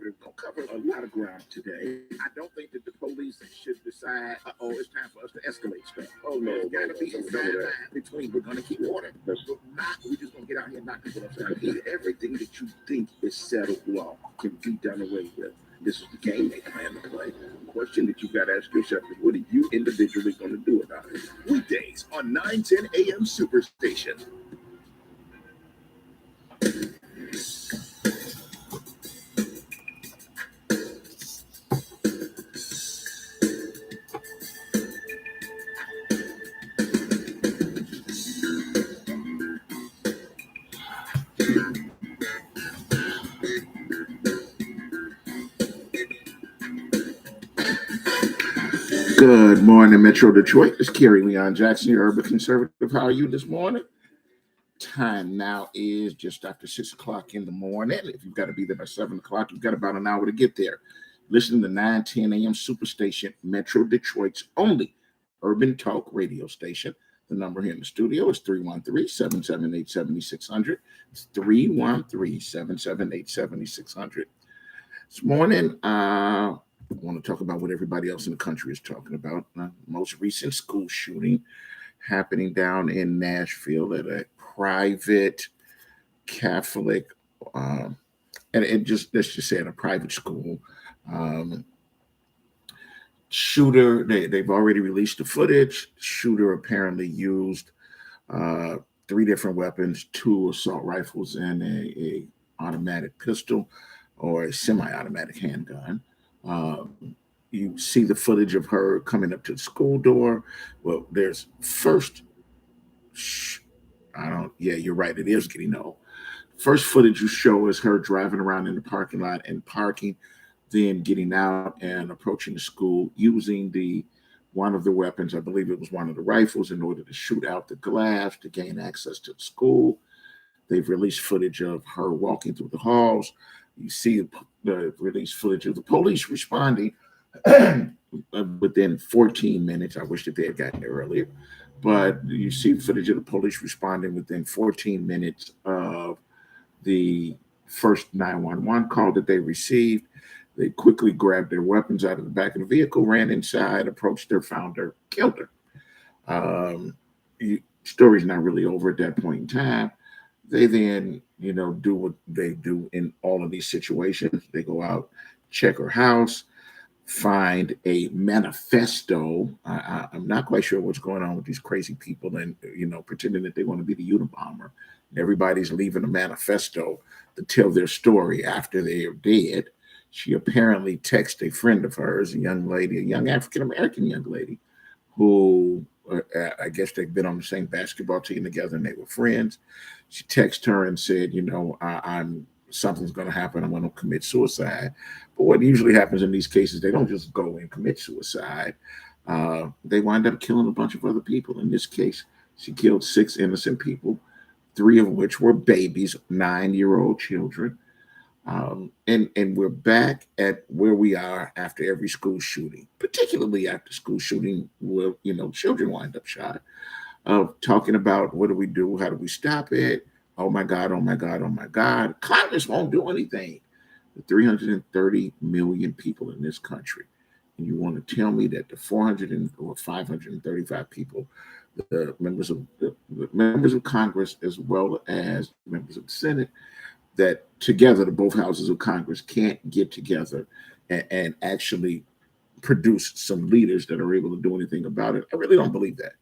we're going to cover a lot of ground today. I don't think that the police should decide, oh, it's time for us to escalate stuff. Oh, no. There's got to be a fine line between we're going to keep order, but not, we're just going to get out here and knock people upside the head. Everything that you think is settled law can be done away with. This is the game they plan to play. The question that you got to ask yourself is, what are you individually going to do about it? Weekdays on 910 AM Superstation. Good morning, Metro Detroit. It's Kerry Leon Jackson, your urban conservative. How are you this morning? Time now is just after 6 o'clock in the morning. If you've got to be there by 7 o'clock, you've got about an hour to get there. Listen to 910 AM Superstation, Metro Detroit's only urban talk radio station. The number here in the studio is 313-778-7600. It's 313-778-7600. This morning, I want to talk about what everybody else in the country is talking about. Most recent school shooting happening down in Nashville at a private Catholic, and it just, let's just say at a private school. Shooter, they've already released the footage. Shooter apparently used 3 different weapons, 2 assault rifles and a automatic pistol or a semi-automatic handgun. You see the footage of her coming up to the school door. Well, there's first, you're right, it is getting old. First footage you show is her driving around in the parking lot and parking, then getting out and approaching the school using one of the weapons, I believe it was one of the rifles, in order to shoot out the glass to gain access to the school. They've released footage of her walking through the halls. You see the released footage of the police responding within 14 minutes. I wish that they had gotten there earlier, but you see footage of the police responding within 14 minutes of the first 911 call that they received. They quickly grabbed their weapons out of the back of the vehicle, ran inside, approached her, found her, killed her. Story's not really over at that point in time. They then, do what they do in all of these situations. They go out, check her house, find a manifesto. I'm not quite sure what's going on with these crazy people and, pretending that they want to be the Unabomber. Everybody's leaving a manifesto to tell their story after they are dead. She apparently texted a friend of hers, a young African-American young lady, who I guess they've been on the same basketball team together and they were friends. She texted her and said, something's going to happen. I'm going to commit suicide. But what usually happens in these cases, they don't just go and commit suicide. They wind up killing a bunch of other people. In this case, she killed 6 innocent people, 3 of which were babies, 9-year-old children. And we're back at where we are after every school shooting, particularly after school shooting where, children wind up shot, talking about what do we do? How do we stop it? Oh my God, oh my God, oh my God. Congress won't do anything. The 330 million people in this country. And you want to tell me that the 535 people, the members of Congress, as well as members of the Senate, that together, the both houses of Congress can't get together and actually produce some leaders that are able to do anything about it. I really don't believe that.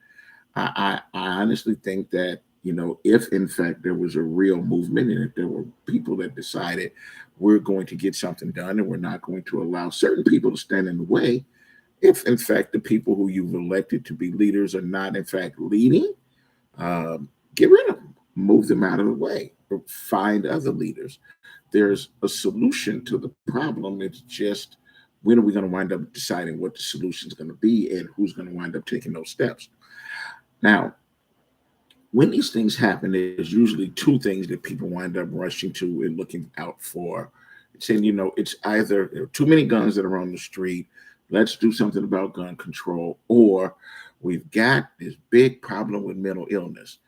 I honestly think that, if in fact there was a real movement and if there were people that decided we're going to get something done and we're not going to allow certain people to stand in the way, if in fact the people who you've elected to be leaders are not in fact leading, get rid of them, move them out of the way, or find other leaders. There's a solution to the problem. It's just, when are we going to wind up deciding what the solution is going to be and who's going to wind up taking those steps? Now, when these things happen, there's usually 2 things that people wind up rushing to and looking out for. Saying, it's either there are too many guns that are on the street, let's do something about gun control, or we've got this big problem with mental illness.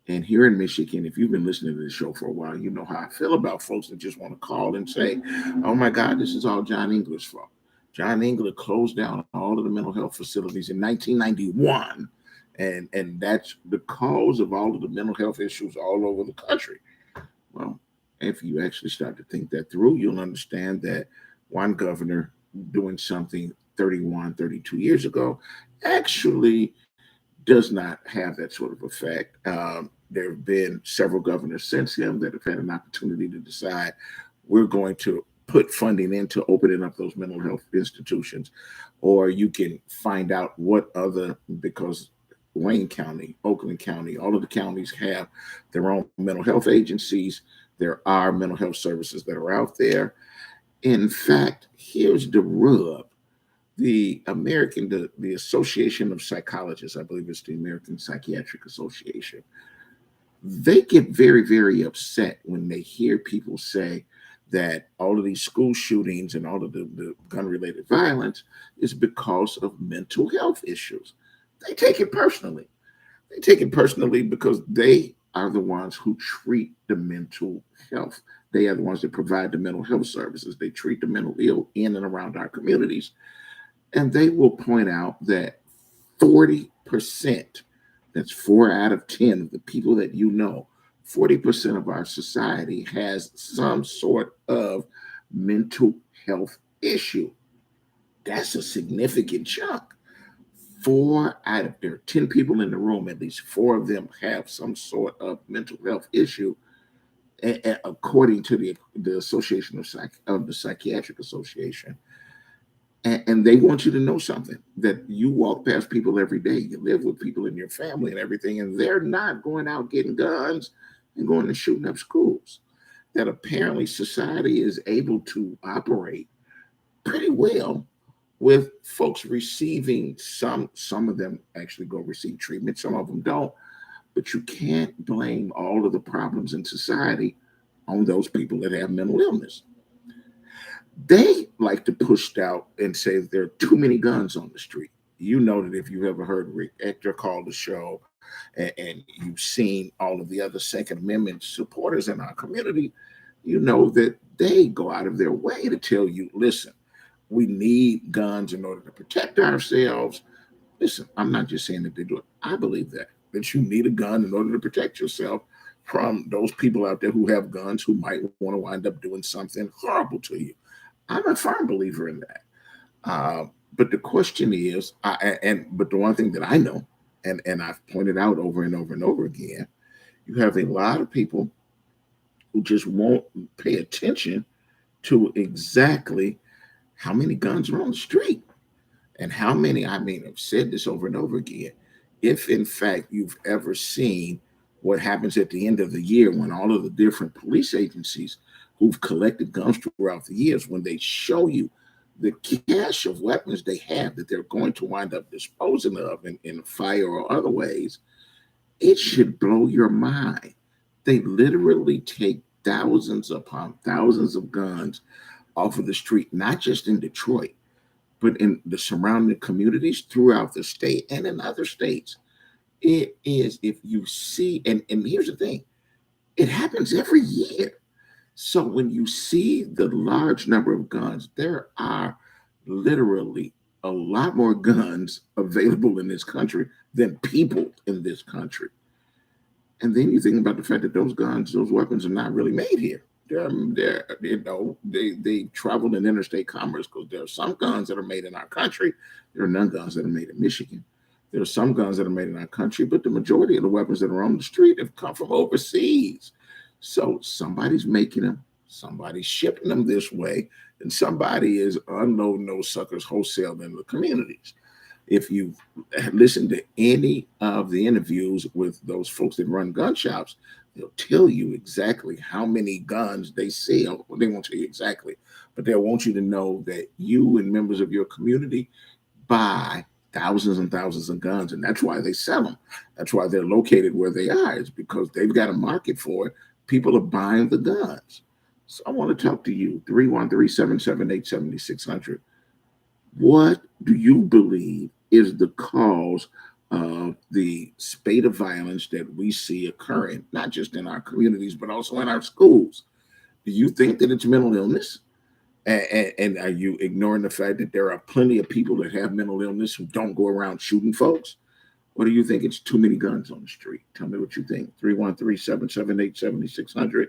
And here in Michigan, if you've been listening to this show for a while, you know how I feel about folks that just want to call and say, oh my God, this is all John Engler's fault. John Engler closed down all of the mental health facilities in 1991. And that's the cause of all of the mental health issues all over the country. Well, if you actually start to think that through, you'll understand that one governor doing something 31, 32 years ago actually does not have that sort of effect. There have been several governors since him that have had an opportunity to decide we're going to put funding into opening up those mental health institutions, or you can find out what other, because Wayne County, Oakland County, all of the counties have their own mental health agencies. There are mental health services that are out there. In fact, here's the rub. The Association of Psychologists, I believe it's the American Psychiatric Association, they get very, very upset when they hear people say that all of these school shootings and all of the gun related violence is because of mental health issues. They take it personally. They take it personally because they are the ones who treat the mental health. They are the ones that provide the mental health services. They treat the mental ill in and around our communities. And they will point out that 40%, that's 4 out of 10 of the people that you know, 40% of our society has some sort of mental health issue. That's a significant chunk. 4 out of 10 people in the room, at least 4 of them have some sort of mental health issue, according to the Association of the Psychiatric Association. And they want you to know something, that you walk past people every day, you live with people in your family and everything, and they're not going out getting guns and going and shooting up schools. That apparently society is able to operate pretty well with folks receiving some of them actually go receive treatment, some of them don't. But you can't blame all of the problems in society on those people that have mental illness. They like to push out and say there are too many guns on the street. You know that if you've ever heard Rick Ector call the show, and you've seen all of the other Second Amendment supporters in our community, you know that they go out of their way to tell you, listen, we need guns in order to protect ourselves. Listen, I'm not just saying that they do it. I believe that you need a gun in order to protect yourself from those people out there who have guns who might want to wind up doing something horrible to you. I'm a firm believer in that. But the question is, but the one thing that I know, and I've pointed out over and over and over again, you have a lot of people who just won't pay attention to exactly how many guns are on the street and how many. I mean, I've said this over and over again. If in fact you've ever seen what happens at the end of the year when all of the different police agencies who've collected guns throughout the years, when they show you the cache of weapons they have that they're going to wind up disposing of in fire or other ways, it should blow your mind. They literally take thousands upon thousands of guns off of the street, not just in Detroit, but in the surrounding communities throughout the state and in other states. It is, if you see, and here's the thing, it happens every year. So when you see the large number of guns, there are literally a lot more guns available in this country than people in this country. And then you think about the fact that those guns, those weapons are not really made here. They travel in interstate commerce, because there are some guns that are made in our country. There are none guns that are made in Michigan. There are some guns that are made in our country, but the majority of the weapons that are on the street have come from overseas. So somebody's making them, somebody's shipping them this way, and somebody is unloading those suckers wholesale in the communities. If you listen to any of the interviews with those folks that run gun shops, they'll tell you exactly how many guns they sell. Well, they won't tell you exactly, but they'll want you to know that you and members of your community buy thousands and thousands of guns, and that's why they sell them. That's why they're located where they are. It's because they've got a market for it. People are buying the guns. So I want to talk to you, 313-778-7600. What do you believe is the cause of the spate of violence that we see occurring, not just in our communities, but also in our schools. Do you think that it's mental illness? And are you ignoring the fact that there are plenty of people that have mental illness who don't go around shooting folks? Or do you think it's too many guns on the street? Tell me what you think. 313-778-7600.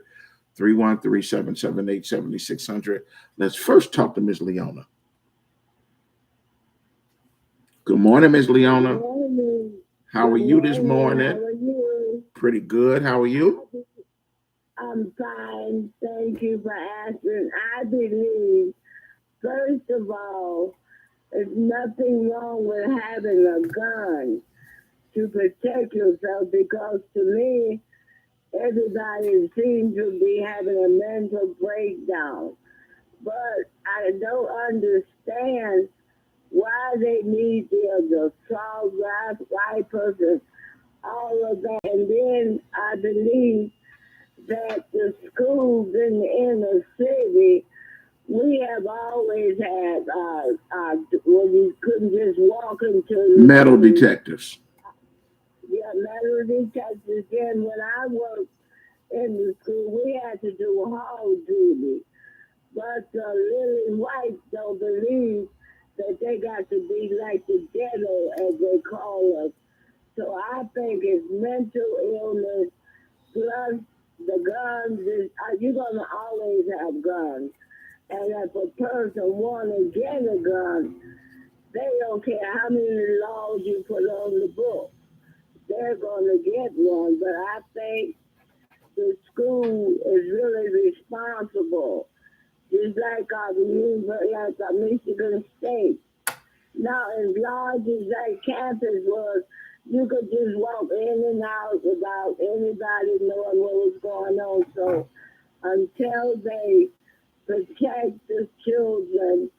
313-778-7600. Let's first talk to Ms. Leona. Good morning, Ms. Leona. How are you this morning? How are you? Pretty good. How are you? I'm fine. Thank you for asking. I believe, first of all, there's nothing wrong with having a gun to protect yourself, because to me, everybody seems to be having a mental breakdown. But I don't understand why they need the assault rifles and all of that. And then I believe that the schools in the inner city, we have always had well, you couldn't just walk into Metal detectors. Yeah, metal detectors. Then when I worked in the school, we had to do hall duty. But Lily White don't believe that they got to be like the ghetto, as they call us. So I think it's mental illness plus the guns. You're going to always have guns. And if a person want to get a gun, they don't care how many laws you put on the book. They're going to get one. But I think the school is really responsible. Just like Michigan State. Now, as large as that campus was, you could just walk in and out without anybody knowing what was going on. So until they protect the children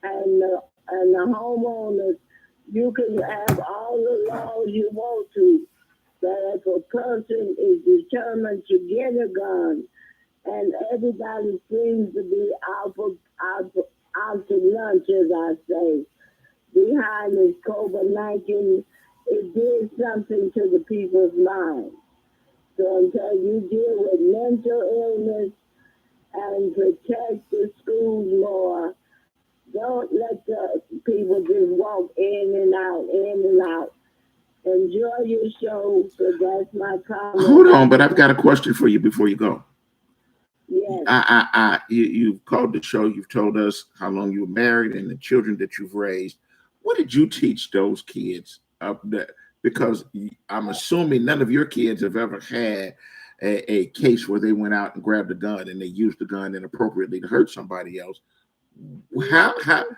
and the homeowners, you can have all the laws you want to. But if a person is determined to get a gun, and everybody seems to be out to lunch, as I say, behind this COVID-19, it did something to the people's mind. So until you deal with mental illness and protect the schools more, don't let the people just walk in and out, in and out. Enjoy your show, so that's my comment. Hold on, but I've got a question for you before you go. Yes. You've called the show. You've told us how long you were married and the children that you've raised. What did you teach those kids up there? Because I'm assuming none of your kids have ever had a case where they went out and grabbed a gun and they used the gun inappropriately to hurt somebody else.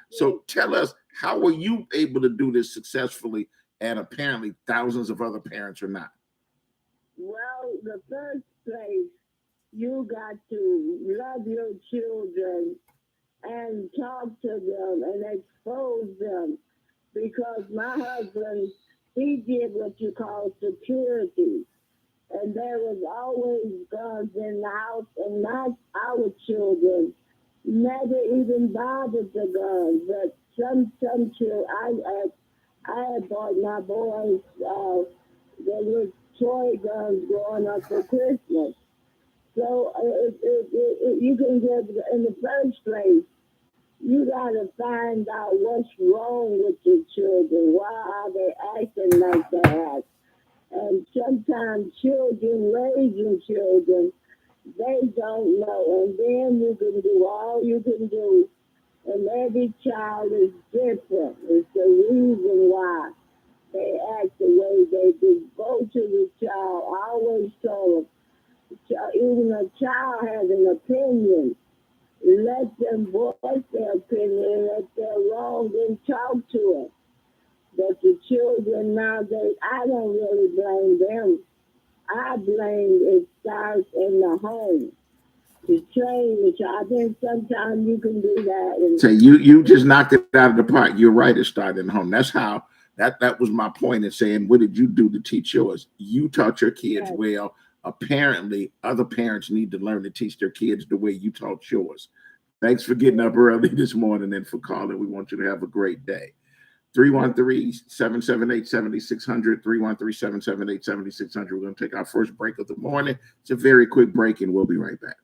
So tell us, how were you able to do this successfully, and apparently thousands of other parents are not? Well, the first place, you got to love your children and talk to them and expose them, because my husband, he did what you call security, and there was always guns in the house, and not our children never even bothered the guns. But some children, I had bought my boys there were toy guns growing up for Christmas. So you can get, in the first place, you got to find out what's wrong with your children. Why are they acting like that? And sometimes children, raising children, they don't know. And then you can do all you can do. And every child is different. It's the reason why they act the way they do. Go to the child. I always tell them, even a child has an opinion. Let them voice their opinion. If they're wrong, then talk to them. But the children nowadays, I don't really blame them. I blame it starts in the home. To train the child. I think sometimes you can do that. So you just knocked it out of the park. You're right, it started in the home. That's how that was my point in saying, what did you do to teach yours? You taught your kids well. Apparently, other parents need to learn to teach their kids the way you taught yours. Thanks for getting up early this morning and for calling. We want you to have a great day. 313-778-7600, 313-778-7600. We're going to take our first break of the morning. It's a very quick break, and we'll be right back.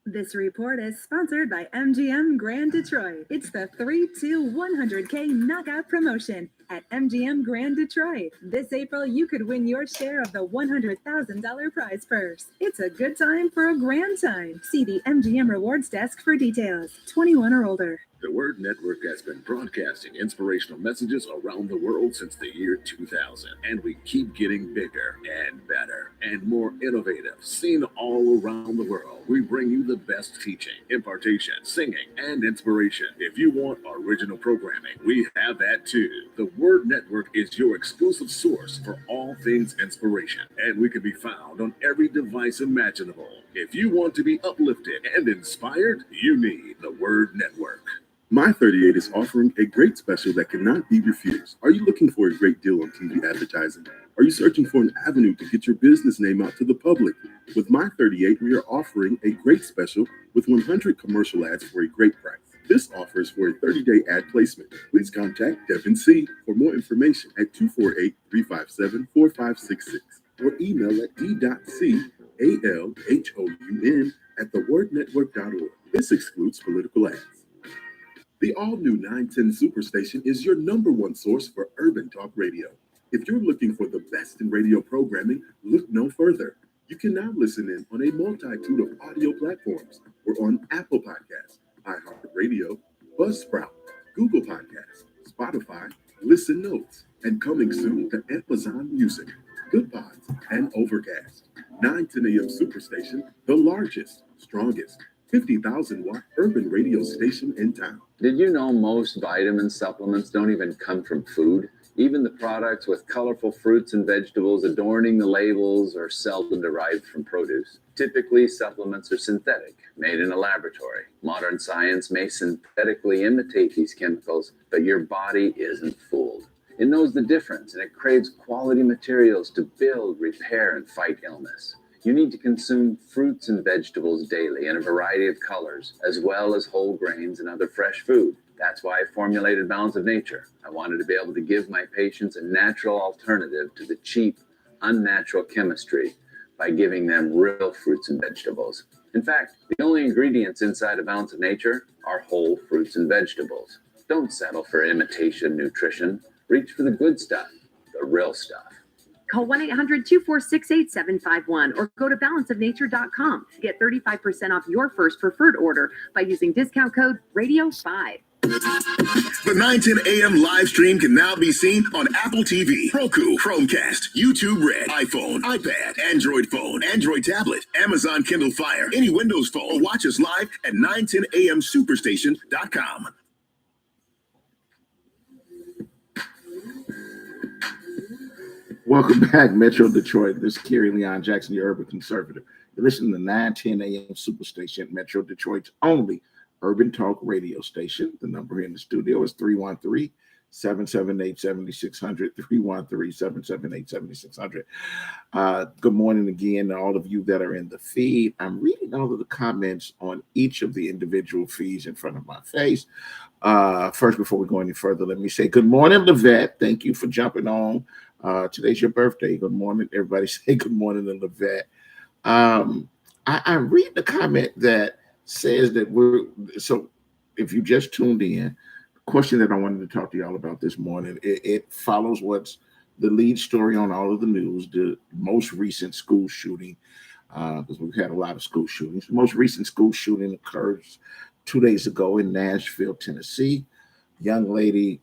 This report is sponsored by MGM Grand Detroit. It's the 3-2-100K knockout promotion at MGM Grand Detroit. This April, you could win your share of the $100,000 prize purse. It's a good time for a grand time. See the MGM Rewards desk for details. 21 or older. The Word Network has been broadcasting inspirational messages around the world since the year 2000, and we keep getting bigger and better and more innovative. Seen all around the world, we bring you the best teaching, impartation, singing, and inspiration. If you want original programming, we have that too. The Word Network is your exclusive source for all things inspiration, and we can be found on every device imaginable. If you want to be uplifted and inspired, you need the Word Network. My 38 is offering a great special that cannot be refused. Are you looking for a great deal on TV advertising? Are you searching for an avenue to get your business name out to the public? With My 38, we are offering a great special with 100 commercial ads for a great price. This offer is for a 30-day ad placement. Please contact Devin C. for more information at 248-357-4566 or email at d.calhoun@thewordnetwork.org. This excludes political ads. The all-new 910 Superstation is your number one source for urban talk radio. If you're looking for the best in radio programming, look no further. You can now listen in on a multitude of audio platforms. We're on Apple Podcasts, iHeartRadio, Buzzsprout, Google Podcasts, Spotify, Listen Notes, and coming soon to Amazon Music, Goodpods, and Overcast. 910 AM Superstation, the largest, strongest, 50,000-watt urban radio station in town. Did you know most vitamin supplements don't even come from food? Even the products with colorful fruits and vegetables adorning the labels are seldom derived from produce. Typically, supplements are synthetic, made in a laboratory. Modern science may synthetically imitate these chemicals, but your body isn't fooled. It knows the difference, and it craves quality materials to build, repair, and fight illness. You need to consume fruits and vegetables daily in a variety of colors, as well as whole grains and other fresh food. That's why I formulated Balance of Nature. I wanted to be able to give my patients a natural alternative to the cheap, unnatural chemistry by giving them real fruits and vegetables. In fact, the only ingredients inside a Balance of Nature are whole fruits and vegetables. Don't settle for imitation nutrition. Reach for the good stuff, the real stuff. Call 1-800-246-8751 or go to balanceofnature.com to get 35% off your first preferred order by using discount code RADIO5. The 910 AM live stream can now be seen on Apple TV, Roku, Chromecast, YouTube Red, iPhone, iPad, Android phone, Android tablet, Amazon Kindle Fire, any Windows phone, or watch us live at 910amsuperstation.com. Welcome back, Metro Detroit. This is Kerry Leon Jackson, your urban conservative. You're listening to 910 AM Superstation, Metro Detroit's only urban talk radio station. The number here in the studio is 313-778-7600, 313-778-7600. Good morning again to all of you that are in the feed. I'm reading all of the comments on each of the individual feeds in front of my face. First, before we go any further, let me say good morning, Levette. Thank you for jumping on. Today's your birthday. Good morning. Everybody say good morning to Levette. I read the comment that says that so if you just tuned in, the question that I wanted to talk to y'all about this morning, it follows what's the lead story on all of the news, the most recent school shooting, because we've had a lot of school shootings. The most recent school shooting occurred 2 days ago in Nashville, Tennessee. Young lady,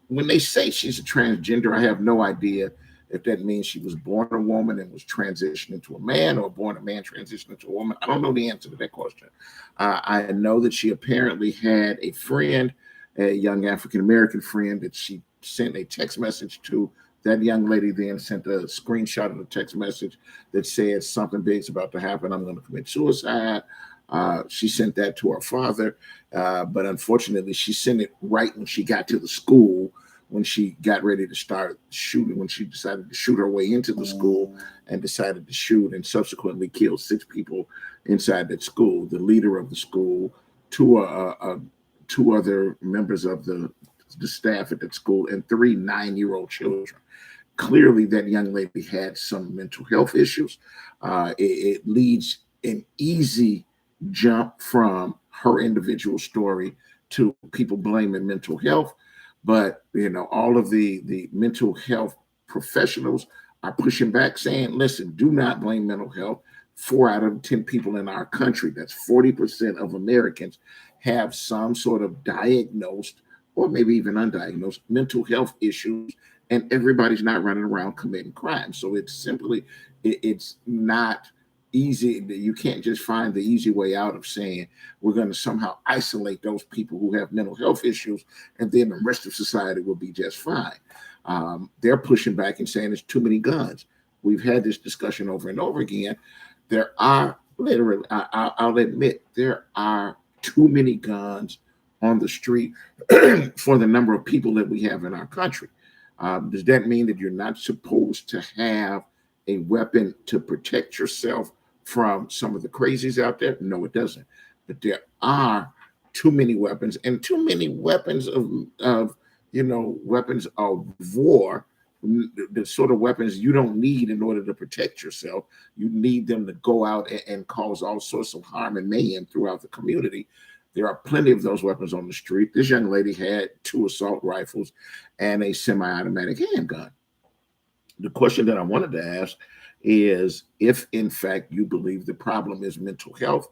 when they say she's a transgender, I have no idea if that means she was born a woman and was transitioned into a man, or born a man transitioned into a woman. I don't know the answer to that question. I know that she apparently had a friend, a young African-American friend, that she sent a text message to. That young lady then sent a screenshot of the text message that said something big's about to happen. I'm going to commit suicide. She sent that to her father, but unfortunately she sent it right when she got to the school when she got ready to start shooting, when she decided to shoot her way into the school and decided to shoot and subsequently killed 6 people inside that school, the leader of the school, two other members of the staff at that school, and 3 9-year-old children. Clearly, that young lady had some mental health issues. It leads an easy jump from her individual story to people blaming mental health. But, all of the mental health professionals are pushing back, saying, listen, do not blame mental health. 4 out of 10 people in our country, that's 40% of Americans, have some sort of diagnosed or maybe even undiagnosed mental health issues, and everybody's not running around committing crime. So it's not easy. You can't just find the easy way out of saying we're going to somehow isolate those people who have mental health issues and then the rest of society will be just fine. They're pushing back and saying there's too many guns. We've had this discussion over and over again. There are literally, I'll admit, there are too many guns on the street for the number of people that we have in our country. Does that mean that you're not supposed to have a weapon to protect yourself from some of the crazies out there? No, it doesn't. But there are too many weapons, and too many weapons of weapons of war, the sort of weapons you don't need in order to protect yourself. You need them to go out and cause all sorts of harm and mayhem throughout the community. There are plenty of those weapons on the street. This young lady had 2 assault rifles and a semi-automatic handgun. The question that I wanted to ask is if, in fact, you believe the problem is mental health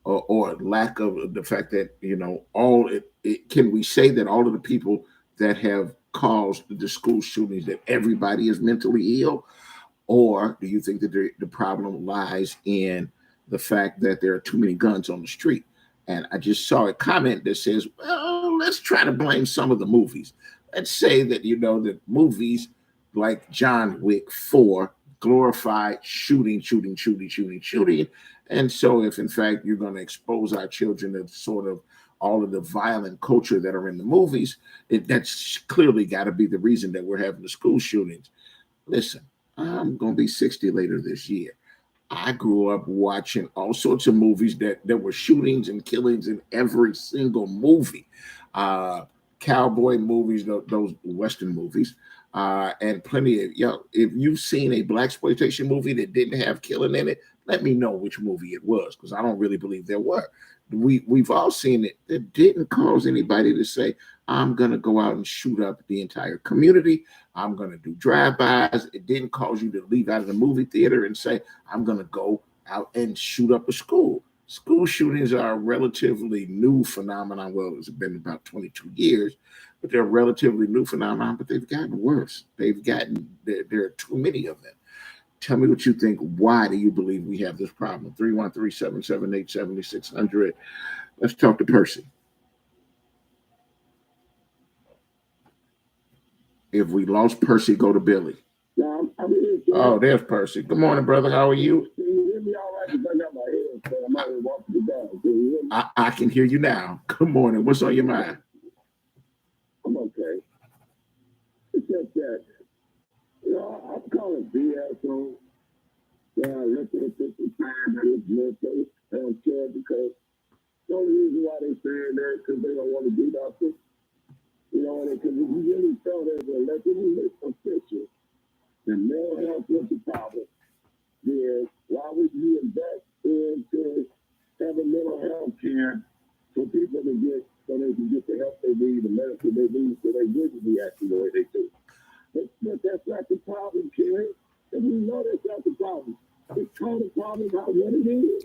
or lack of the fact that, can we say that all of the people that have caused the school shootings, that everybody is mentally ill? Or do you think that the problem lies in the fact that there are too many guns on the street? And I just saw a comment that says, well, let's try to blame some of the movies. Let's say that, that movies like John Wick 4 glorify shooting. And so if, in fact, you're going to expose our children to sort of all of the violent culture that are in the movies, that's clearly got to be the reason that we're having the school shootings. Listen, I'm going to be 60 later this year. I grew up watching all sorts of movies that there were shootings and killings in every single movie. Cowboy movies, those Western movies, and plenty of, if you've seen a blaxploitation movie that didn't have killing in it, let me know which movie it was, because I don't really believe there were. We've all seen it. It didn't cause anybody to say, I'm going to go out and shoot up the entire community. I'm going to do drive-bys. It didn't cause you to leave out of the movie theater and say, I'm going to go out and shoot up a school. School shootings are a relatively new phenomenon. Well, it's been about 22 years, but they're a relatively new phenomenon, but they've gotten worse. There are too many of them. Tell me what you think. Why do you believe we have this problem? 313-778-7600. Let's talk to Percy. If we lost Percy, go to Billy. Oh, there's Percy. Good morning, brother. How are you? Can you hear me all right? Because I got my head, so I'm out here walking the dog. Can you hear me? I can hear you now. Good morning. What's on your mind? I'm okay. It's just that, I'm calling BS on looking at this time that it's mental. I don't care because the only reason why they're saying that is because they don't want to do nothing. Because if you really felt as a elected official, then mental health was the problem. Then why would you invest into having mental health care for people to get, so they can get the help they need, the medicine they need, so they wouldn't be acting the way they do? But that's not the problem, Kerry. And we know that's not the problem. It's called a problem about what it is.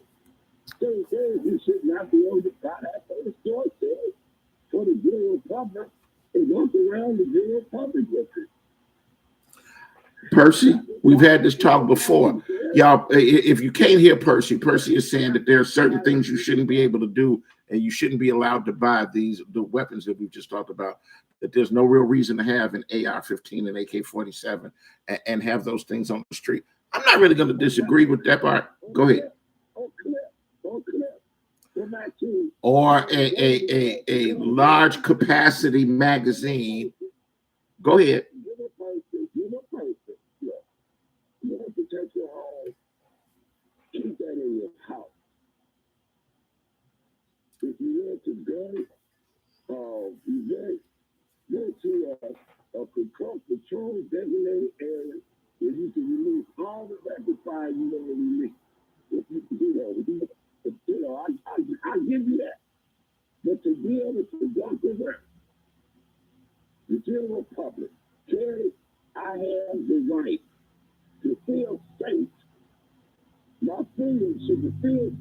Certain things you should not be able to buy that for the store sales for the general public and walk around the general public with it. Percy, we've had this talk before. Y'all, if you can't hear Percy is saying that there are certain things you shouldn't be able to do, and you shouldn't be allowed to buy the weapons that we've just talked about, that there's no real reason to have an AR-15 and AK-47 and have those things on the street. I'm not really going to disagree with that part. Go ahead. Or a large capacity magazine Go ahead. Give a person, look, you want to protect your home, keep that in your house. If you want to go to a patrol designated area where you can release all the rapid fire you want to release. If you know, I give you that. But to be able to walk around the general public, Terry, I have the right to feel safe. My feelings should feel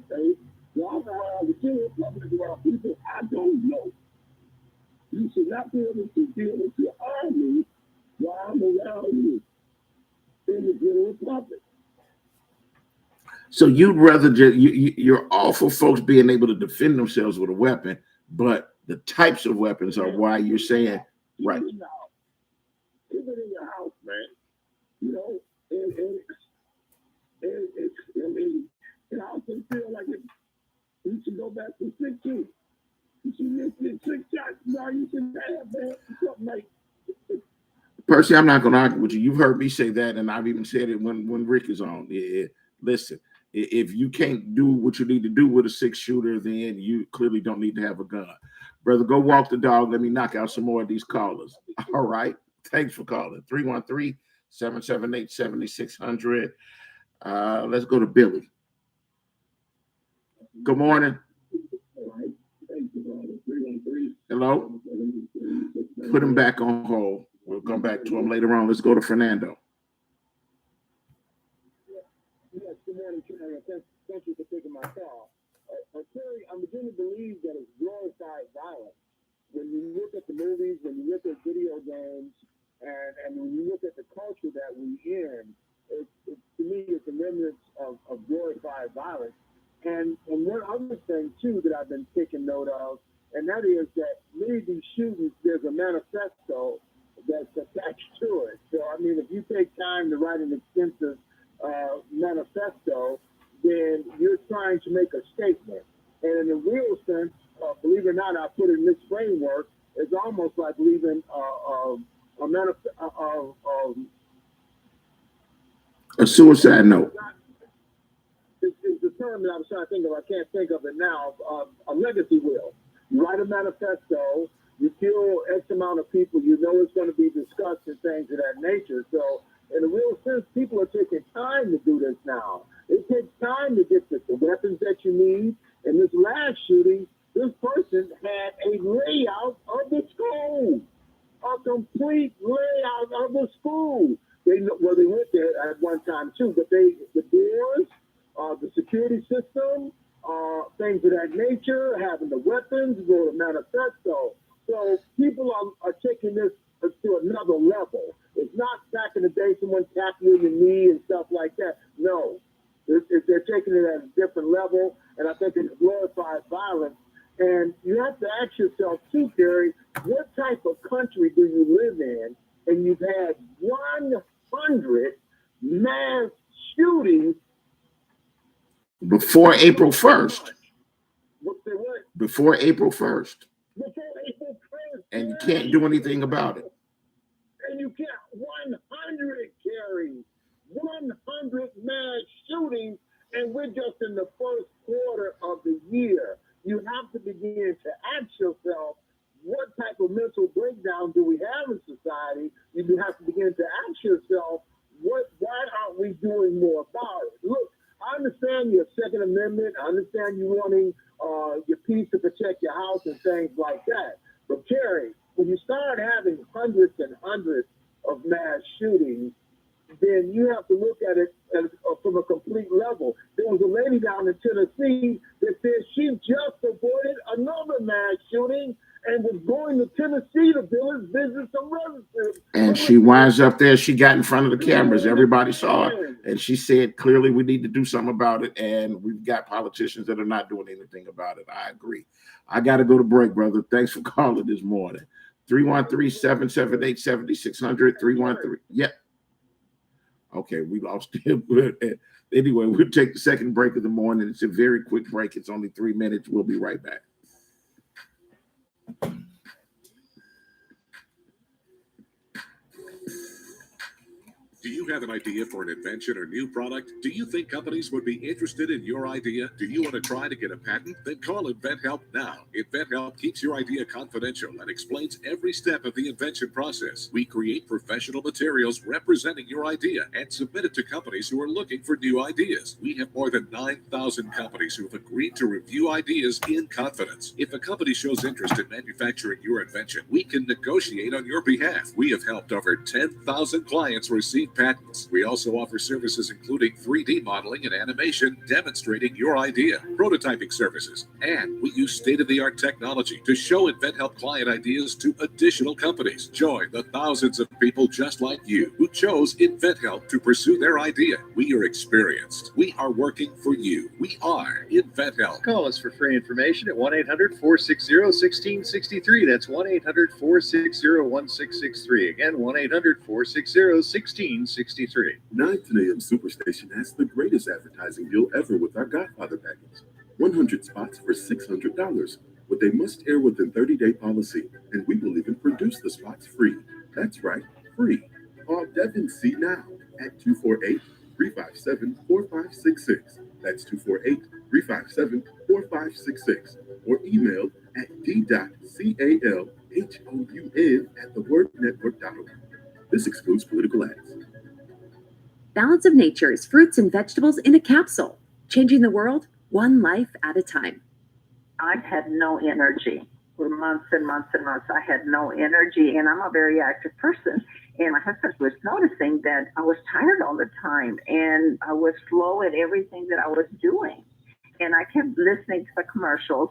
safe while I'm around the general public, around people I don't know. You should not be able to deal with your army while I'm around you in the general public. So you'd rather just you're all for folks being able to defend themselves with a weapon, but the types of weapons are why you're saying right. Keep it in your house, man. You know, and I mean, and I also feel like you should go back to 6 2. You should get 6 shots. No, you should have that. Something like. Percy, I'm not going to argue with you. You've heard me say that, and I've even said it when Rick is on. Yeah, listen, if you can't do what you need to do with a 6-shooter, then you clearly don't need to have a gun. Brother, go walk the dog. Let me knock out some more of these callers. All right. Thanks for calling. 313-778-7600. Let's go to Billy. Good morning. Hello. Put him back on hold. We'll come back to him later on. Let's go to Fernando. Yes, good morning, Terry. Thank you for taking my call. Terry, I'm beginning to believe that it's glorified violence. When you look at the movies, when you look at video games, and when you look at the culture that we're in, to me, it's a remnant of glorified violence. And one other thing, too, that I've been taking note of, and that is that many of these shootings, there's a manifesto that's attached to it. So, I mean, if you take time to write an extensive manifesto, then you're trying to make a statement. And in a real sense, believe it or not, I put it in this framework, it's almost like leaving a suicide note. It's the term that I was trying to think of. I can't think of it now. A legacy will. You write a manifesto, you kill X amount of people, you know it's going to be discussed and things of that nature. So, in a real sense, people are taking time to do this now. It takes time to get the weapons that you need. In this last shooting, this person had a layout of the school, a complete layout of the school. They went there at one time too, but the doors, the security system, things of that nature, having the weapons, wrote a manifesto. So people are taking this to another level. It's not back in the day someone tapped you in the knee and stuff like that. No, they're taking it at a different level, and I think it's glorified violence. And you have to ask yourself too, Terry, what type of country do you live in? And you've had 100 mass shootings before April 1st. Before April 1st. Before April 1st. And you can't do anything about it. And you can't. 100 carries, 100 mass shootings, and we're just in the first quarter of the year. You have to begin to ask yourself, what type of mental breakdown do we have in society? You have to begin to ask yourself, why aren't we doing more about it? Look, I understand your Second Amendment. I understand you wanting your peace to protect your house and things like that. But Terry, when you start having hundreds and hundreds of mass shootings, then you have to look at it from a complete level. There was a lady down in Tennessee that said she just avoided another mass shooting and was going to Tennessee to visit some relatives. And she winds up there. She got in front of the cameras. Everybody saw it. And she said, clearly, we need to do something about it. And we've got politicians that are not doing anything about it. I agree. I got to go to break, brother. Thanks for calling this morning. 313-778-7600. 313. Yep. Okay, we lost him. Anyway, we'll take the second break of the morning. It's a very quick break. It's only 3 minutes. We'll be right back. Do you have an idea for an invention or new product? Do you think companies would be interested in your idea? Do you want to try to get a patent? Then call InventHelp now. InventHelp keeps your idea confidential and explains every step of the invention process. We create professional materials representing your idea and submit it to companies who are looking for new ideas. We have more than 9,000 companies who have agreed to review ideas in confidence. If a company shows interest in manufacturing your invention, we can negotiate on your behalf. We have helped over 10,000 clients receive patents. We also offer services including 3D modeling and animation demonstrating your idea, prototyping services, and we use state-of-the-art technology to show InventHelp client ideas to additional companies. Join the thousands of people just like you who chose InventHelp to pursue their idea. We are experienced. We are working for you. We are InventHelp. Call us for free information at 1-800-460-1663. That's 1-800-460-1663. Again, 1-800-460-1663. 910 AM Superstation has the greatest advertising deal ever with our Godfather package. 100 spots for $600 with a must-air within 30-day policy, and we will even produce the spots free. That's right, free. Call Devin C. now at 248-357-4566. That's 248-357-4566. Or email at d.calhoun@thewordnetwork.org. This excludes political ads. Balance of Nature's fruits and vegetables in a capsule, changing the world one life at a time. I had no energy for months and months and months. I had no energy, and I'm a very active person. And my husband was noticing that I was tired all the time, and I was slow at everything that I was doing. And I kept listening to the commercials,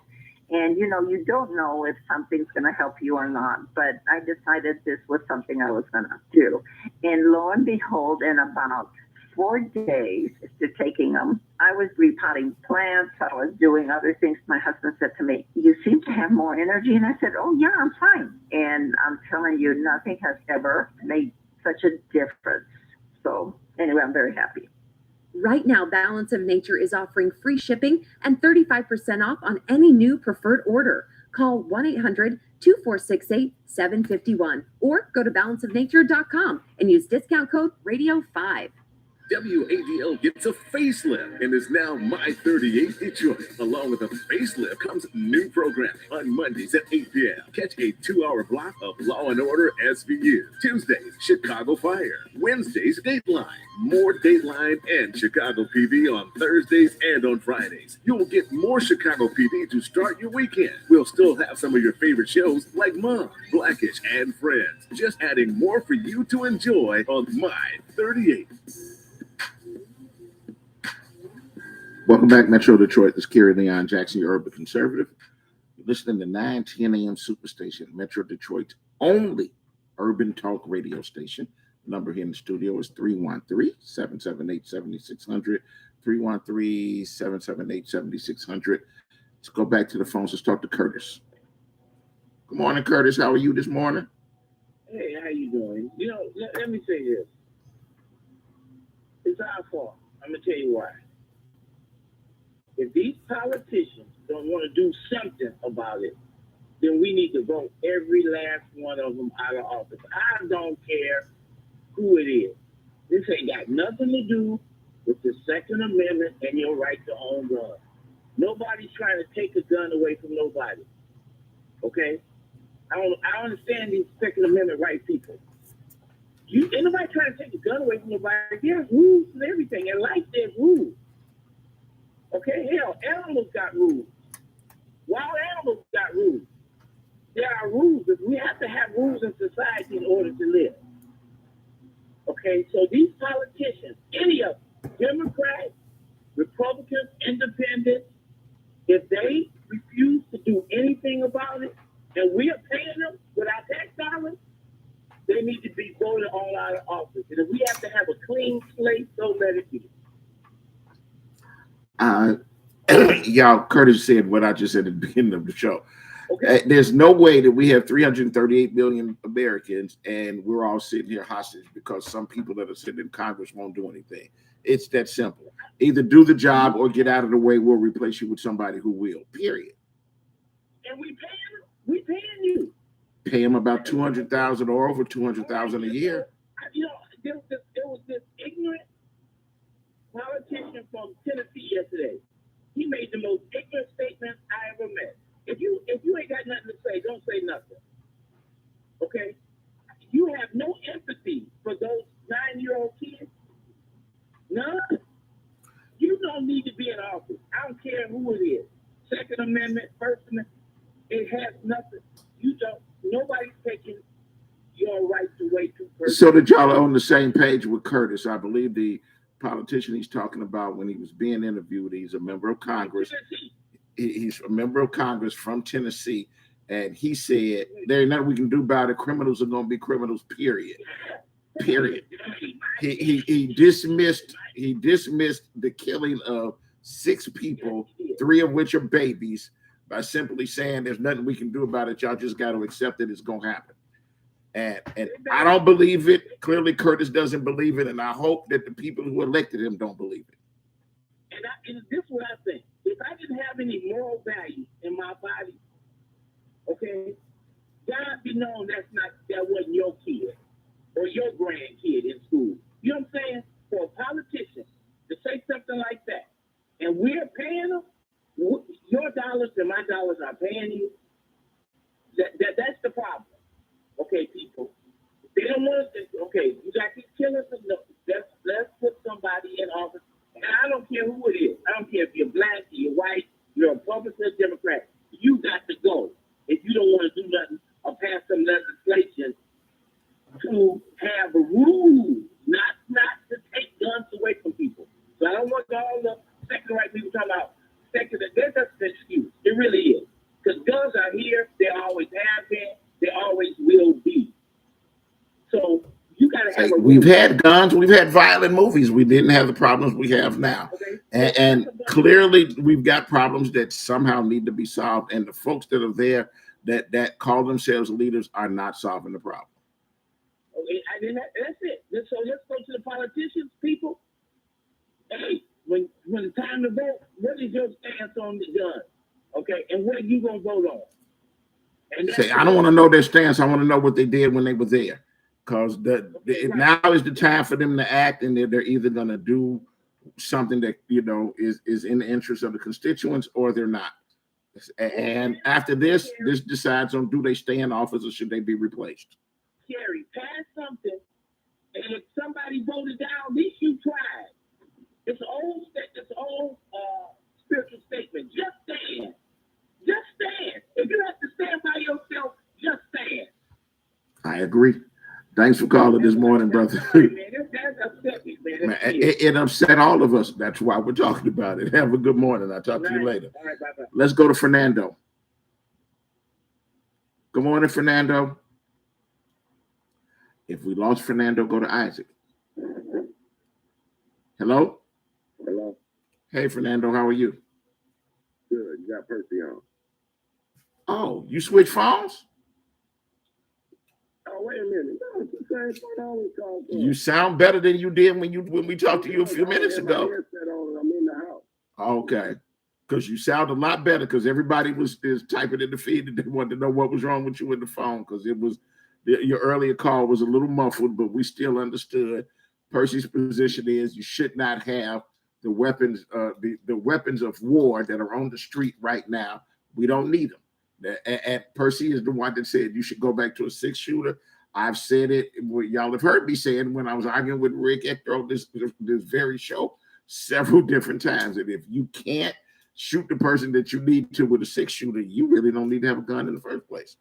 and you don't know if something's going to help you or not. But I decided this was something I was going to do. And lo and behold, in about 4 days to taking them, I was repotting plants. I was doing other things. My husband said to me, "You seem to have more energy." And I said, "Oh yeah, I'm fine." And I'm telling you, nothing has ever made such a difference. So anyway, I'm very happy. Right now, Balance of Nature is offering free shipping and 35% off on any new preferred order. Call 1-800-2468-751 or go to balanceofnature.com and use discount code RADIO5. WADL gets a facelift and is now My 38 Detroit. Along with a facelift comes new programming on Mondays at 8 p.m. Catch a 2-hour block of Law and Order SVU. Tuesdays, Chicago Fire. Wednesdays, Dateline. More Dateline and Chicago PD on Thursdays and on Fridays. You'll get more Chicago PD to start your weekend. We'll still have some of your favorite shows like Mom, Blackish, and Friends. Just adding more for you to enjoy on My 38. Welcome back, Metro Detroit. This is Kerry Leon Jackson, your urban conservative. You're listening to 910 AM Superstation, Metro Detroit's only urban talk radio station. The number here in the studio is 313-778-7600, 313-778-7600. Let's go back to the phones. Let's talk to Curtis. Good morning, Curtis. How are you this morning? Hey, how you doing? Let me say this. It's our fault. I'm going to tell you why. If these politicians don't want to do something about it, then we need to vote every last one of them out of office. I don't care who it is. This ain't got nothing to do with the Second Amendment and your right to own guns. Nobody's trying to take a gun away from nobody. Okay? I understand these Second Amendment right people. Ain't nobody trying to take a gun away from nobody. There's rules and everything. And life, there's rules. Okay, hell, animals got rules. Wild animals got rules. There are rules. We have to have rules in society in order to live. Okay, so these politicians, any of them, Democrats, Republicans, Independents, if they refuse to do anything about it, and we are paying them with our tax dollars, they need to be voted all out of office. And if we have to have a clean slate, so let it be. Y'all, Curtis said what I just said at the beginning of the show. Okay. There's no way that we have 338 million Americans and we're all sitting here hostage because some people that are sitting in Congress won't do anything. It's that simple. Either do the job or get out of the way. We'll replace you with somebody who will, period. And we paying them. We paying you. Pay them about 200,000 or over 200,000 a year. was this ignorant politician from Tennessee yesterday. He made the most ignorant statement I ever met. If you ain't got nothing to say, don't say nothing. Okay? You have no empathy for those 9-year-old kids. None. You don't need to be in office. I don't care who it is. Second Amendment, First Amendment, it has nothing. You don't. Nobody's taking your right to wait too personal. So that y'all are on the same page with Curtis. I believe the politician he's talking about when he was being interviewed, he's a member of Congress. He's a member of Congress from Tennessee. And he said, there ain't nothing we can do about it. Criminals are going to be criminals, period. Period. He dismissed the killing of 6 people, 3 of which are babies, by simply saying there's nothing we can do about it. Y'all just got to accept that it's going to happen. And I don't believe it. Clearly, Curtis doesn't believe it. And I hope that the people who elected him don't believe it. And this is what I think. If I didn't have any moral value in my body, okay, God be known that wasn't your kid or your grandkid in school. You know what I'm saying? For a politician to say something like that, and we're paying them, your dollars and my dollars are paying you. That's the problem. Okay, people. They don't want us to, okay, you got these killers. No, let's put somebody in office. And I don't care who it is. I don't care if you're black, you're white, you're a Republican or Democrat. You got to go. If you don't want to do nothing or pass some legislation to have a rule, not to take guns away from people. So I don't want all the second right people talking about secular. That's just an excuse. It really is. Because guns are here. They always have been. They always will be. So you got to have a rule. We've had guns. We've had violent movies. We didn't have the problems we have now. Okay. And clearly we've got problems that somehow need to be solved. And the folks that are there that call themselves leaders are not solving the problem. Okay, that's it. So let's go to the politicians, people. Hey, when it's time to vote, what is your stance on the gun? Okay, and what are you gonna vote on? And I don't want to know their stance. I want to know what they did when they were there, because now is the time for them to act, and they're either gonna do something that is in the interest of the constituents, or they're not. And after this decides on, do they stay in office or should they be replaced? Kerry, pass something, and if somebody voted down, at least you tried. It's an old spiritual statement. Just stand. Just stand. If you have to stand by yourself, just stand. I agree. Thanks for calling this morning, brother. That's upset me, man. It upset all of us. That's why we're talking about it. Have a good morning. I'll talk to you later. All right, bye-bye. Let's go to Fernando. Good morning, Fernando. If we lost Fernando, go to Isaac. Hello? Hello. Hey, Fernando, how are you? Good. You got Percy on. Oh, you switch phones? Oh, wait a minute. No, it's the same phone I always call for. You sound better than you did when we talked to you a few minutes ago. I'm in the house. Okay. Because you sound a lot better, because everybody is typing in the feed and they wanted to know what was wrong with you with the phone, because your earlier call was a little muffled, but we still understood. Percy's position is you should not have the weapons, the weapons of war that are on the street right now. We don't need them. And Percy is the one that said you should go back to a 6-shooter. I've said it. Y'all have heard me saying when I was arguing with Rick Ector on this very show several different times. And if you can't shoot the person that you need to with a 6-shooter, you really don't need to have a gun in the first place.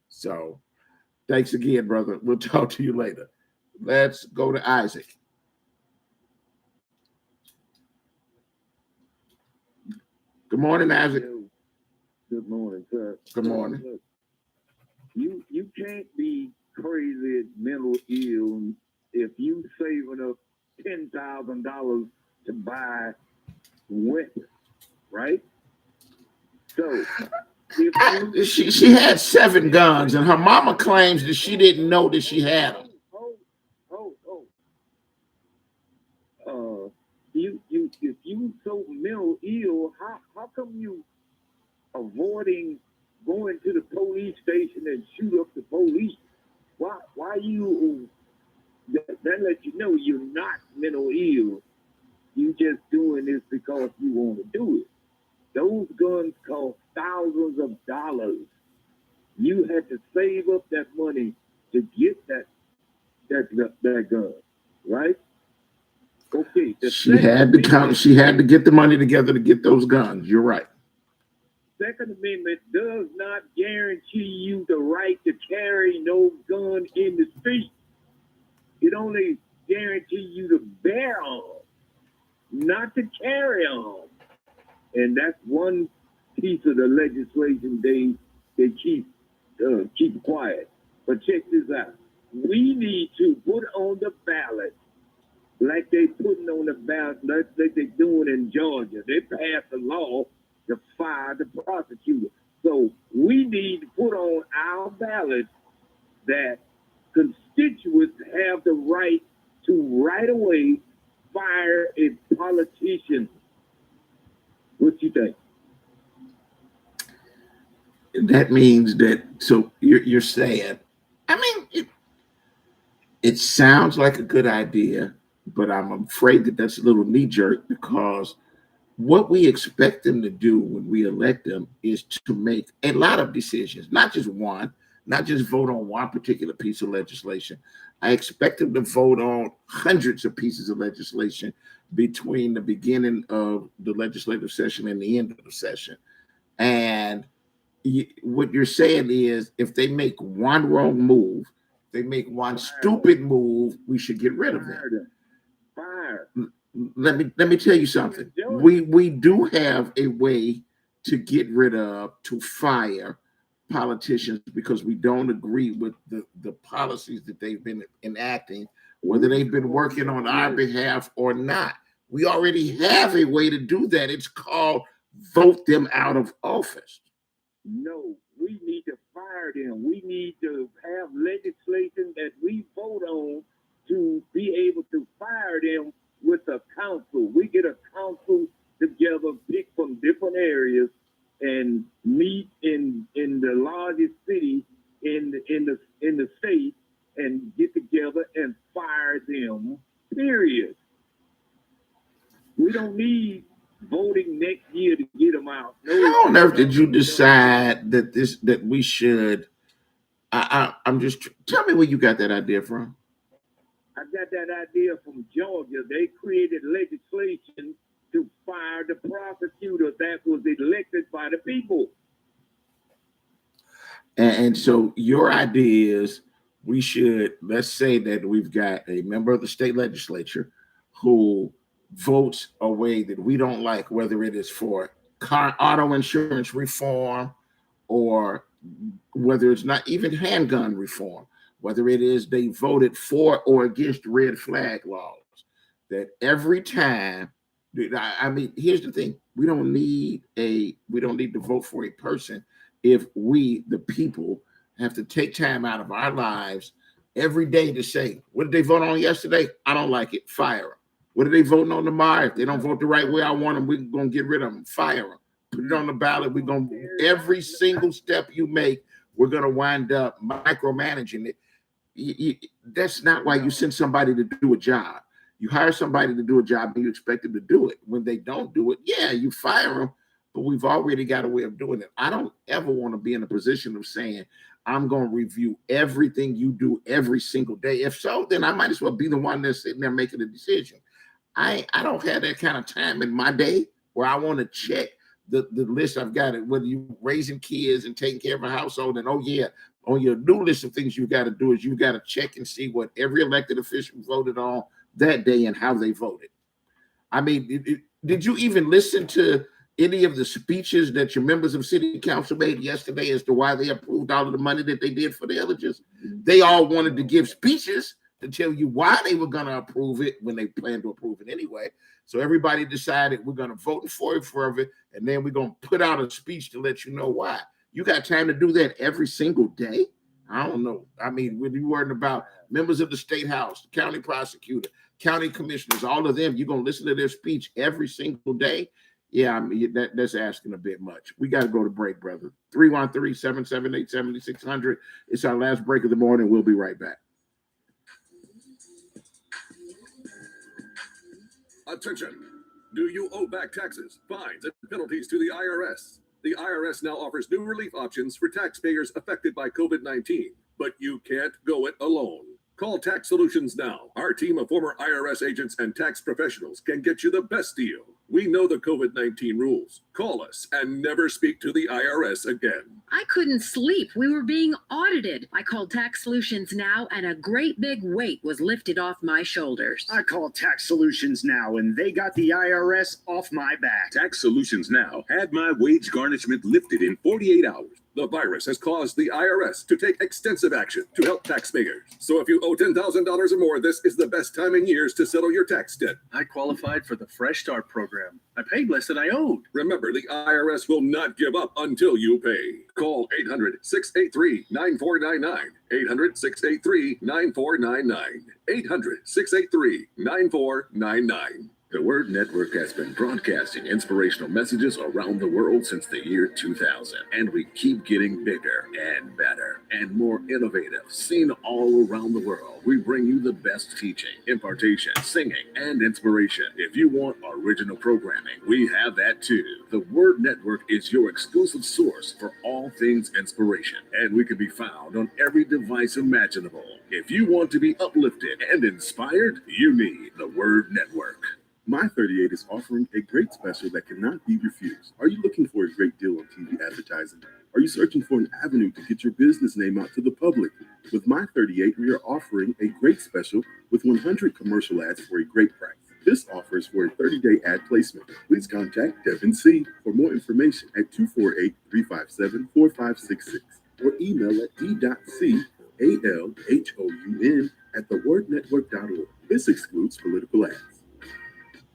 So thanks again, brother. We'll talk to you later. Let's go to Isaac. Good morning, Isaac. Good morning, sir. Good morning. Look, you can't be crazy, mental ill if you saving up $10,000 to buy weapons, right? So if she had 7 guns, and her mama claims that she didn't know that she had them. If you so mental ill, how come you avoiding going to the police station and shoot up the police? Why you that lets you know you're not mentally ill. You just doing this because you want to do it. Those guns cost thousands of dollars. You had to save up that money to get that gun, right? Okay. She had to get the money together to get those guns. You're right. Second Amendment does not guarantee you the right to carry no gun in the street. It only guarantees you to bear arms, not to carry arms. And that's one piece of the legislation they keep quiet. But check this out. We need to put on the ballot, like they putting on the ballot, like they're doing in Georgia. They passed a law to fire the prosecutor. So we need to put on our ballot that constituents have the right to right away fire a politician. What you think? That means that, so you're saying, I mean, it sounds like a good idea, but I'm afraid that that's a little knee-jerk, because what we expect them to do when we elect them is to make a lot of decisions, not just one, not just vote on one particular piece of legislation. I expect them to vote on hundreds of pieces of legislation between the beginning of the legislative session and the end of the session. And what you're saying is, if they make one wrong move, they make one stupid move, we should get rid of them. Fire. Let me tell you something. We do have a way to get rid of, to fire politicians, because we don't agree with the policies that they've been enacting, whether they've been working on our behalf or not. We already have a way to do that. It's called vote them out of office. No, we need to fire them. We need to have legislation that we vote on to be able to fire them with a council. We get a council together, pick from different areas, and meet in the largest city in the state, and get together and fire them. Period. We don't need voting next year to get them out. No. How on earth did you decide that we should? I'm just, tell me where you got that idea from. I got that idea from Georgia. They created legislation to fire the prosecutor that was elected by the people. And so your idea is, we should, let's say that we've got a member of the state legislature who votes a way that we don't like, whether it is for auto insurance reform, or whether it's not even handgun reform, whether it is they voted for or against red flag laws, that every time, I mean, here's the thing, we don't need to vote for a person if we, the people, have to take time out of our lives every day to say, what did they vote on yesterday? I don't like it, fire them. What are they voting on tomorrow? If they don't vote the right way I want them, we're going to get rid of them, fire them, put it on the ballot. We're going to, every single step you make, we're going to wind up micromanaging it. That's not why you send somebody to do a job. You hire somebody to do a job and you expect them to do it. When they don't do it, yeah, you fire them, but we've already got a way of doing it. I don't ever want to be in a position of saying, I'm going to review everything you do every single day. If so, then I might as well be the one that's sitting there making a decision. I don't have that kind of time in my day where I want to check the list I've got, it, whether you raising kids and taking care of a household, and oh yeah, on your new list of things you got to do is you got to check and see what every elected official voted on that day and how they voted. I mean, did you even listen to any of the speeches that your members of city council made yesterday as to why they approved all of the money that they did for the villages? They all wanted to give speeches to tell you why they were going to approve it when they planned to approve it anyway. So everybody decided we're going to vote for it, and then we're going to put out a speech to let you know why. You got time to do that every single day? I don't know. I mean, when you're worrying about members of the state house, the county prosecutor, county commissioners, all of them, you're going to listen to their speech every single day? Yeah, I mean, that's asking a bit much. We got to go to break, brother. 313-778-7600. It's our last break of the morning. We'll be right back. Attention! Do you owe back taxes, fines, and penalties to the IRS? The IRS now offers new relief options for taxpayers affected by COVID-19, but you can't go it alone. Call Tax Solutions now. Our team of former IRS agents and tax professionals can get you the best deal. We know the COVID-19 rules. Call us and never speak to the IRS again. I couldn't sleep. We were being audited. I called Tax Solutions Now, and a great big weight was lifted off my shoulders. I called Tax Solutions Now, and they got the IRS off my back. Tax Solutions Now had my wage garnishment lifted in 48 hours. The virus has caused the IRS to take extensive action to help taxpayers. So if you owe $10,000 or more, this is the best time in years to settle your tax debt. I qualified for the Fresh Start program. I paid less than I owed. Remember, the IRS will not give up until you pay. Call 800-683-9499. 800-683-9499. 800-683-9499. The Word Network has been broadcasting inspirational messages around the world since the year 2000, and we keep getting bigger and better and more innovative. Seen all around the world, we bring you the best teaching, impartation, singing, and inspiration. If you want original programming, we have that too. The Word Network is your exclusive source for all things inspiration, and we can be found on every device imaginable. If you want to be uplifted and inspired, you need the Word Network. My 38 is offering a great special that cannot be refused. Are you looking for a great deal on TV advertising? Are you searching for an avenue to get your business name out to the public? With My 38, we are offering a great special with 100 commercial ads for a great price. This offer is for a 30-day ad placement. Please contact Devin C. for more information at 248-357-4566 or email at d.calhoun@thewordnetwork.org. This excludes political ads.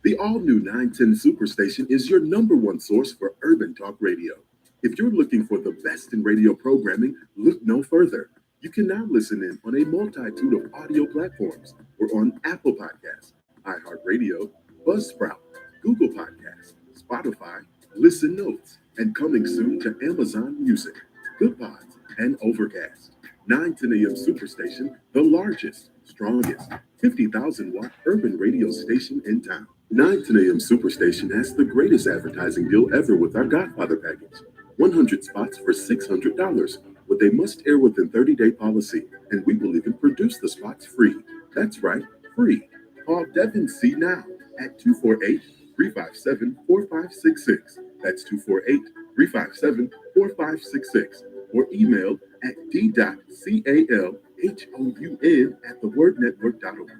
The all-new 910 Superstation is your #1 source for urban talk radio. If you're looking for the best in radio programming, look no further. You can now listen in on a multitude of audio platforms. We're on Apple Podcasts, iHeartRadio, Buzzsprout, Google Podcasts, Spotify, Listen Notes, and coming soon to Amazon Music, Goodpods, and Overcast. 910 AM Superstation, the largest, strongest, 50,000-watt urban radio station in town. 910 AM Superstation has the greatest advertising deal ever with our Godfather package. 100 spots for $600 with a must-air within 30-day policy, and we will even produce the spots free. That's right, free. Call Devin C. now at 248-357-4566. That's 248-357-4566. Or email at d.calhoun@thewordnetwork.org.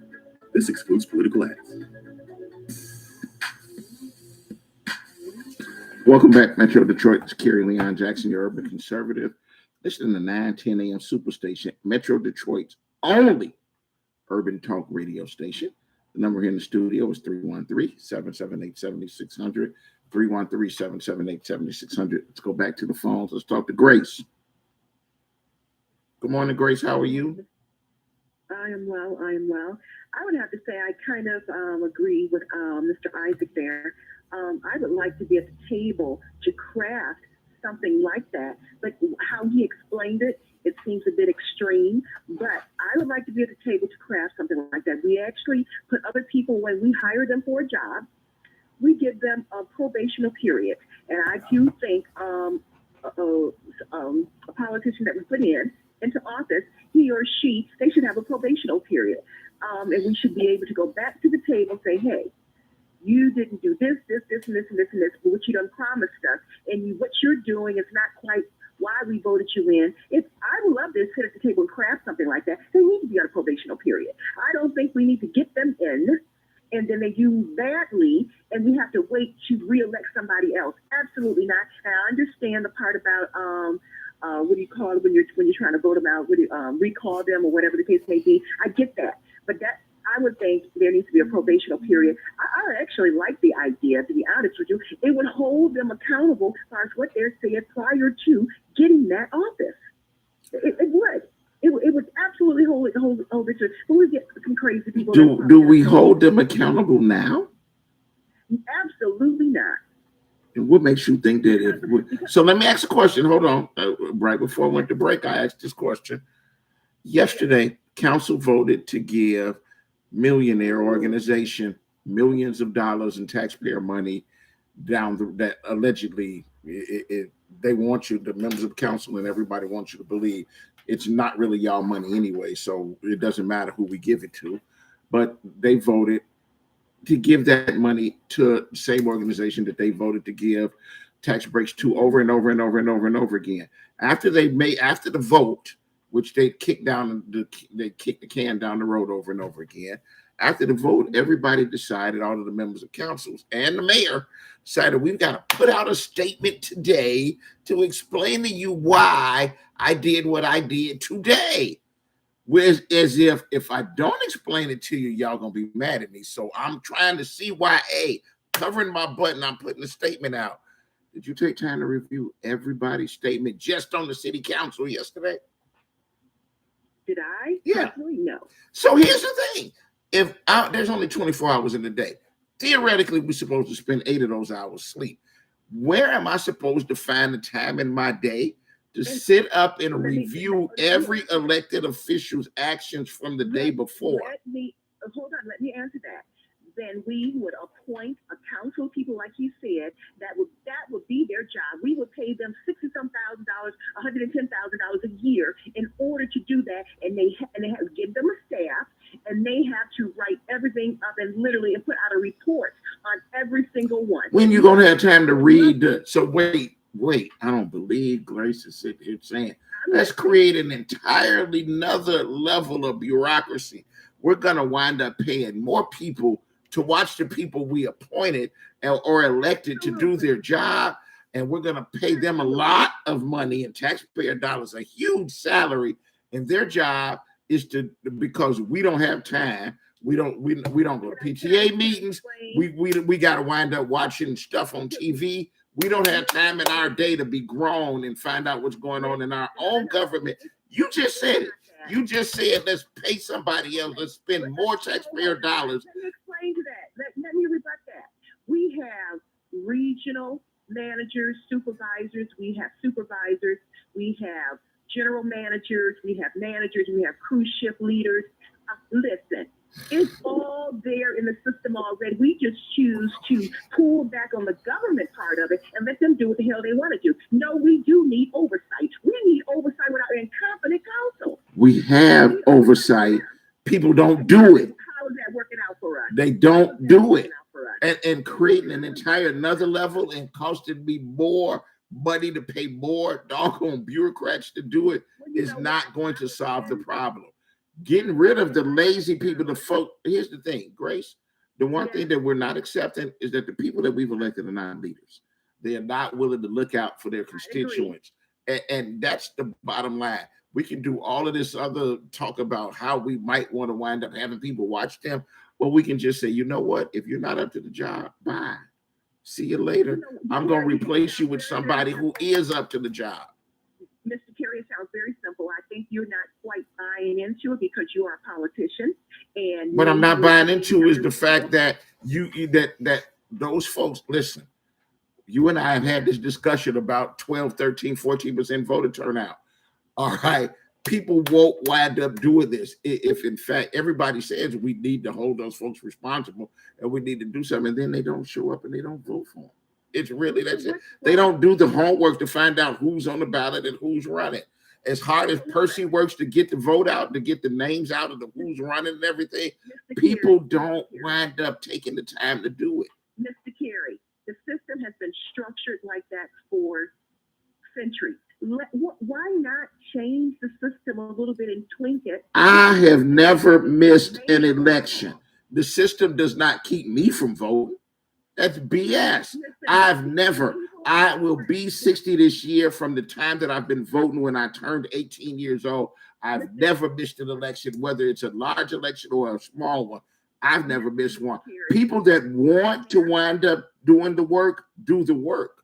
This excludes political ads. Welcome back, Metro Detroit. It's Kerry Leon Jackson, your urban conservative. Listen to 910 AM Superstation, Metro Detroit's only urban talk radio station. The number here in the studio is 313-778-7600, 313-778-7600. Let's go back to the phones. Let's talk to Grace. Good morning, Grace. How are you? I am well. I would have to say I kind of agree with Mr. Isaac there. I would like to be at the table to craft something like that. But how he explained it, it seems a bit extreme. But I would like to be at the table to craft something like that. We actually put other people, when we hire them for a job, we give them a probational period. And I do think a politician that we put into office, he or she, they should have a probational period. And we should be able to go back to the table and say, hey, you didn't do this, and this, and this, but what you done promised us, and what you're doing is not quite why we voted you in. I would love to sit at the table and craft something like that. They need to be on a probational period. I don't think we need to get them in, and then they do badly, and we have to wait to reelect somebody else. Absolutely not. And I understand the part about what do you call it when you're trying to vote them out? Recall them or whatever the case may be. I get that, but that I would think there needs to be a probational period. I actually like the idea, to be honest with you. It would hold them accountable as far as what they're saying prior to getting that office. It would. It would absolutely hold it. But we get some crazy people. Do we hold them accountable now? Absolutely not. And what makes you think that so let me ask a question. Hold on. Right before I went to break, I asked this question. Yesterday, council voted to give millionaire organization millions of dollars in taxpayer money that allegedly they want you, the members of council and everybody wants you to believe it's not really y'all money anyway, so it doesn't matter who we give it to. But they voted to give that money to the same organization that they voted to give tax breaks to over and over and over and over and over again. After the vote, which they kicked the can down the road over and over again. After the vote, everybody decided, all of the members of councils and the mayor decided, we've got to put out a statement today to explain to you why I did what I did today. Whereas, as if I don't explain it to you, y'all gonna be mad at me. So I'm trying to see why, covering my butt, and I'm putting a statement out. Did you take time to review everybody's statement just on the city council yesterday? Did I? Yeah. No. So here's the thing. There's only 24 hours in the day. Theoretically, we're supposed to spend 8 of those hours sleep. Where am I supposed to find the time in my day to sit up and review every elected official's actions from the day before? Hold on, let me answer that. Then we would appoint a council of people, like you said, that would be their job. We would pay them $60-some thousand, $110,000 a year in order to do that, and they have to give them a staff, and they have to write everything up and literally and put out a report on every single one. When you gonna have time to read? So wait, I don't believe Grace is sitting here saying let's create an entirely another level of bureaucracy. We're gonna wind up paying more people to watch the people we appointed or elected to do their job, and we're gonna pay them a lot of money in taxpayer dollars, a huge salary, and their job is because we don't have time. We don't go to PTA meetings. We got to wind up watching stuff on TV. We don't have time in our day to be grown and find out what's going on in our own government. You just said it. You just said let's pay somebody else. Let's spend more taxpayer dollars. Let me explain to that. Let me rebut that. We have regional managers, supervisors. We have supervisors. We have general managers. We have managers. We have cruise ship leaders. Listen, it's all there in the system already. We just choose to pull back on the government part of it and let them do what the hell they want to do. No, we do need oversight. We need oversight with our incompetent council. We have oversight. People don't do it. How is that working out for us? They don't do it. And creating an entire another level and costing me more money to pay more doggone bureaucrats to do it is not going to solve the problem. Getting rid of the lazy people, the folk. Here's the thing, Grace. The one thing that we're not accepting is that the people that we've elected are not leaders. They are not willing to look out for their constituents. And that's the bottom line. We can do all of this other talk about how we might want to wind up having people watch them. Well, we can just say, you know what? If you're not up to the job, bye. See you later. I'm going to replace you with somebody who is up to the job. Mr. Kerry, it sounds very simple. I think you're not quite buying into it because you are a politician. And what I'm not buying into is the fact that that those folks, listen, you and I have had this discussion about 12, 13, 14% voter turnout. All right. People won't wind up doing this if in fact everybody says we need to hold those folks responsible and we need to do something, and then they don't show up and they don't vote for them. It's really that's it. They don't do the homework to find out who's on the ballot and who's running. As hard as Percy works to get the vote out, to get the names out of the who's running and everything, people don't wind up taking the time to do it. Mr. Kerry, the system has been structured like that for centuries. Why not change the system a little bit and tweak it? I have never missed an election. The system does not keep me from voting. That's BS. I will be 60 this year from the time that I've been voting when I turned 18 years old. I've never missed an election, whether it's a large election or a small one. I've never missed one. People that want to wind up doing the work, do the work.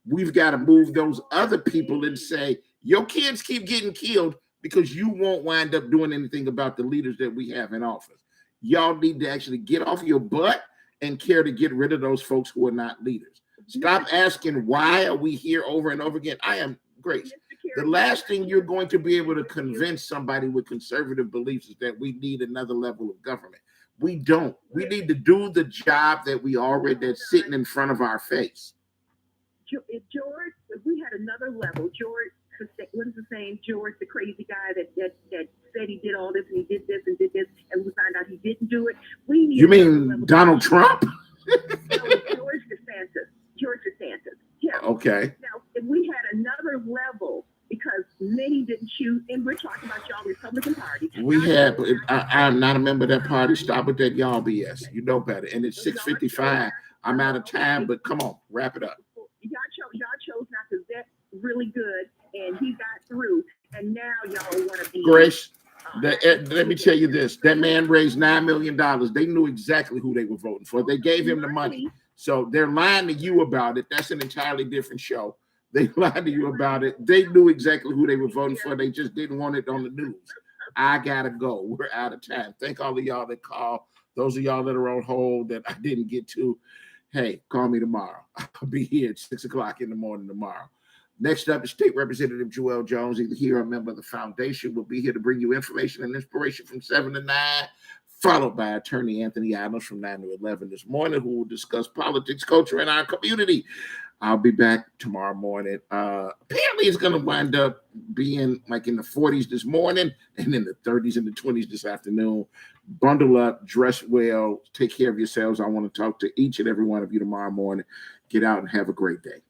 We've got to move those other people and say, your kids keep getting killed because you won't wind up doing anything about the leaders that we have in office. Y'all need to actually get off your butt and care to get rid of those folks who are not leaders. Stop asking, why are we here over and over again? I am Grace. The last thing you're going to be able to convince somebody with conservative beliefs is that we need another level of government. We don't. We need to do the job that we already that's sitting in front of our face. If George, if we had another level, George, what is the saying? George, the crazy guy that said he did all this and he did this and did this, and we found out he didn't do it. We need. You mean Donald Trump? No, George DeSantis. George DeSantis. Yeah. Okay. Now, if we had another level, because many didn't choose, and we're talking about y'all Republican Party. We have. I'm not a member of that party. Stop with that y'all BS. You know better. And it's 6:55. I'm out of time, but come on, wrap it up. Y'all chose not to vet really good, and he got through, and now y'all want to be. Grace, let me tell you this. That man raised $9 million. They knew exactly who they were voting for. They gave him the money. So they're lying to you about it. That's an entirely different show. They lied to you about it. They knew exactly who they were voting for. They just didn't want it on the news. I gotta go. We're out of time. Thank all of y'all that called. Those of y'all that are on hold that I didn't get to. Hey, call me tomorrow. I'll be here at 6 o'clock in the morning tomorrow. Next up is State Representative Joelle Jones, either here or a member of the foundation. We'll be here to bring you information and inspiration from 7 to 9, followed by Attorney Anthony Adams from 9 to 11 this morning, who will discuss politics, culture, and our community. I'll be back tomorrow morning. Apparently, it's going to wind up being like in the 40s this morning and in the 30s and the 20s this afternoon. Bundle up, dress well, take care of yourselves. I want to talk to each and every one of you tomorrow morning. Get out and have a great day.